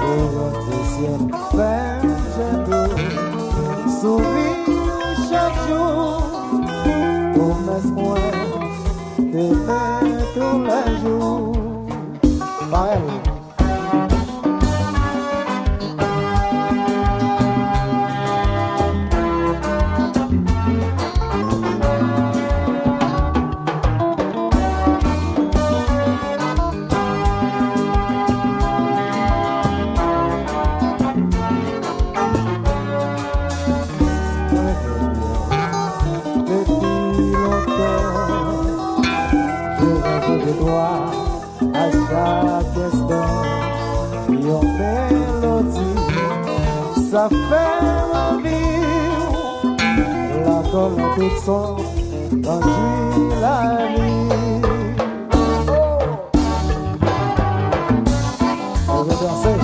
Au ciel, fais j'ai sourire chaque jour. Promesse-moi d'aimer tous les jours. Pareil. À chaque instant, yon mélodie, ça fait envie. La colonne toute son, quand je la vie. On va danser.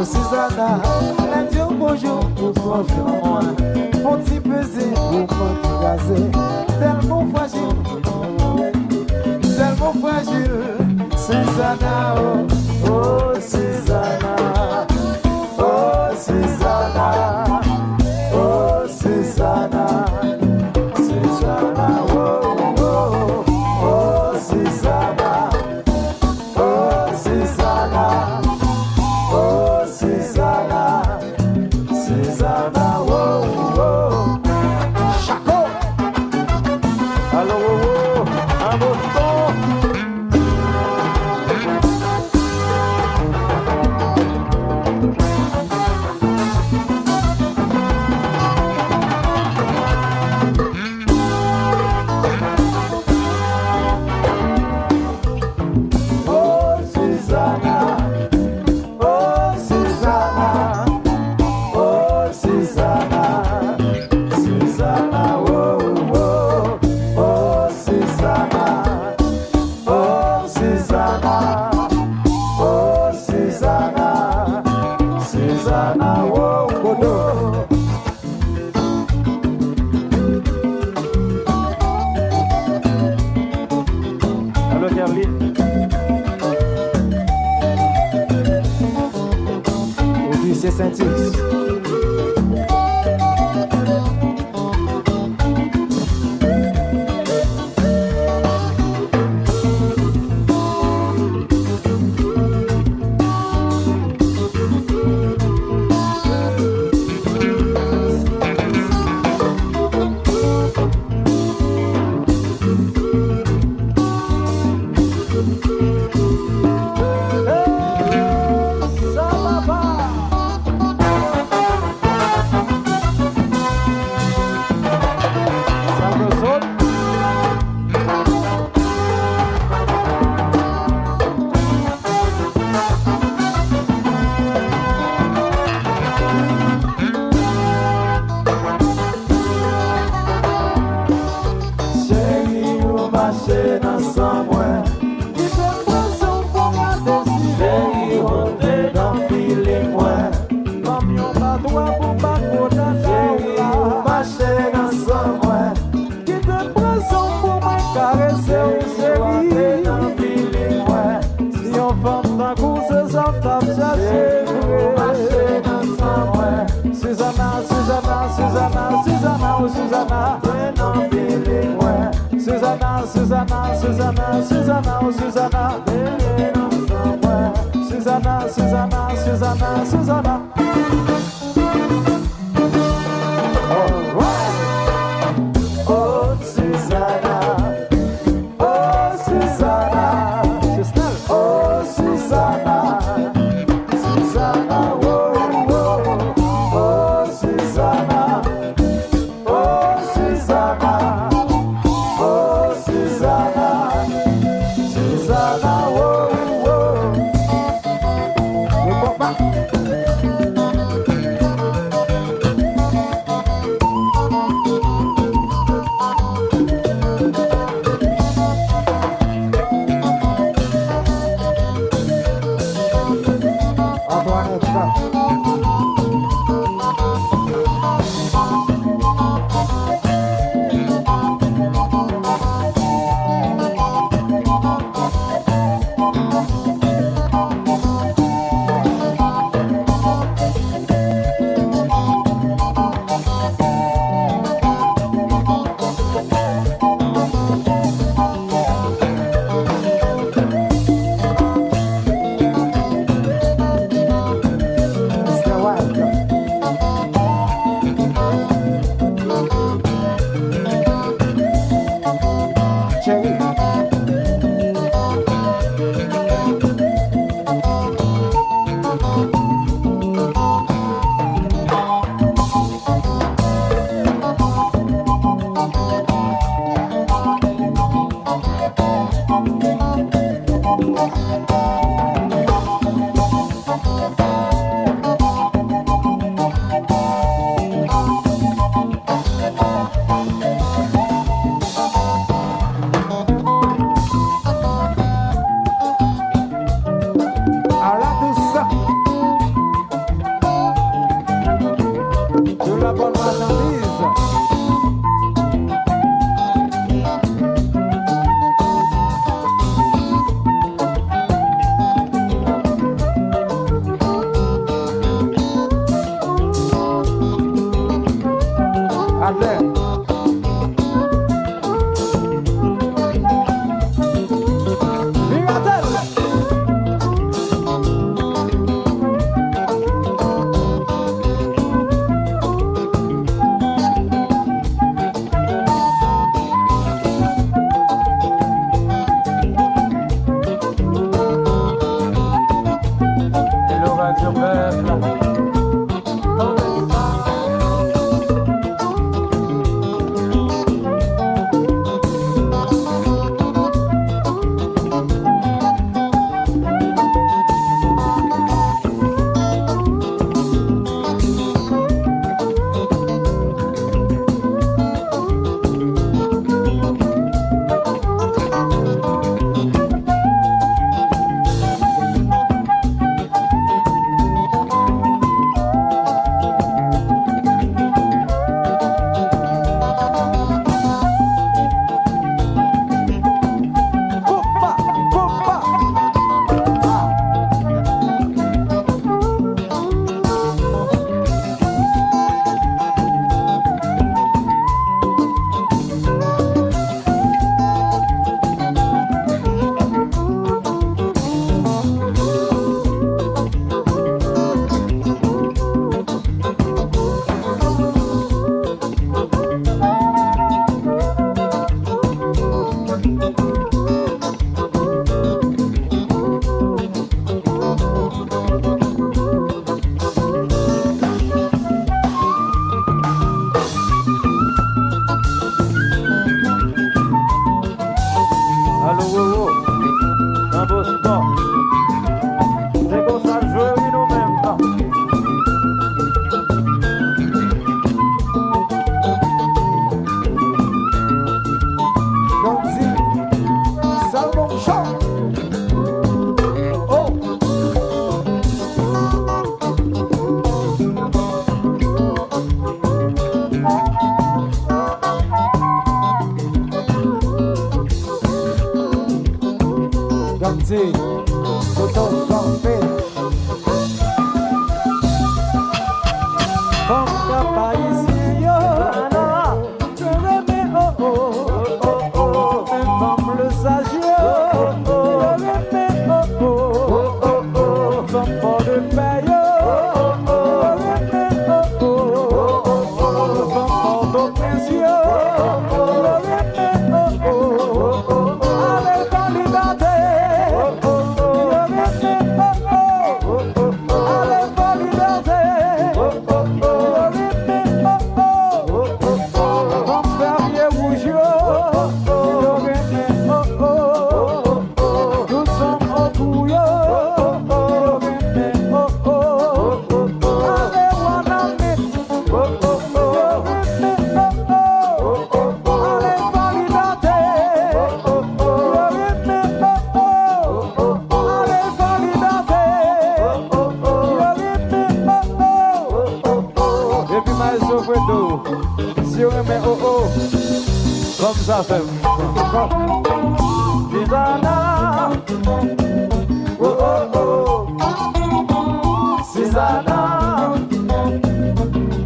Susanna. Comme papa ici, yo. Je remets, oh, oh, oh, oh, oh. Comme le sage, yo. Je remets, oh, oh, oh, oh. Comme pour le pain, yo. Je remets, oh, oh, oh, oh. Comme pour le prince, yo. Je remets, oh, oh, oh, oh. Allez, validate. Je remets, oh, oh, oh. Allez, validate. Je remets, oh, oh. Comme Ferrier Rouge, yo. Je remets, oh, oh. Nous sommes au bout, yo. Je remets, oh, oh. Allez, Waname. Je remets, oh, oh. Allez, validate. Je remets, oh, oh. Allez, validate. Je remets, oh, oh. Et puis, Maestro Fredo, si on remet oh oh, comme ça fait. Susanna, oh oh oh. Susanna,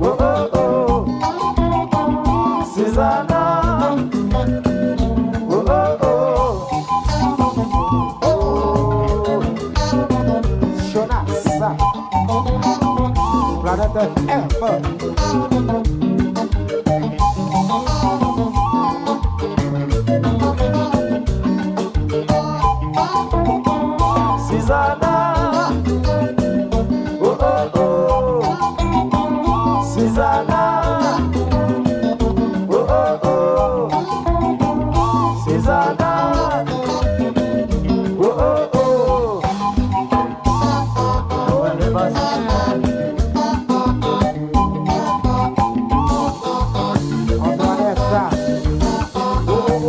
oh oh oh. Susanna, oh oh oh. Jonas, Planète F. Susanna, oh oh oh. Susanna, oh oh oh. Susanna, oh oh oh. Oh, elle est facile. Antoinette, oh oh oh.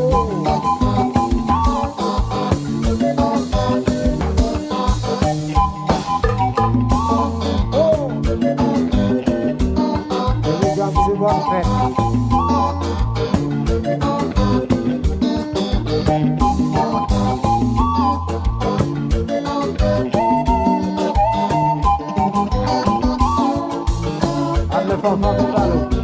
C'est bon, frère. Allez, fanfare,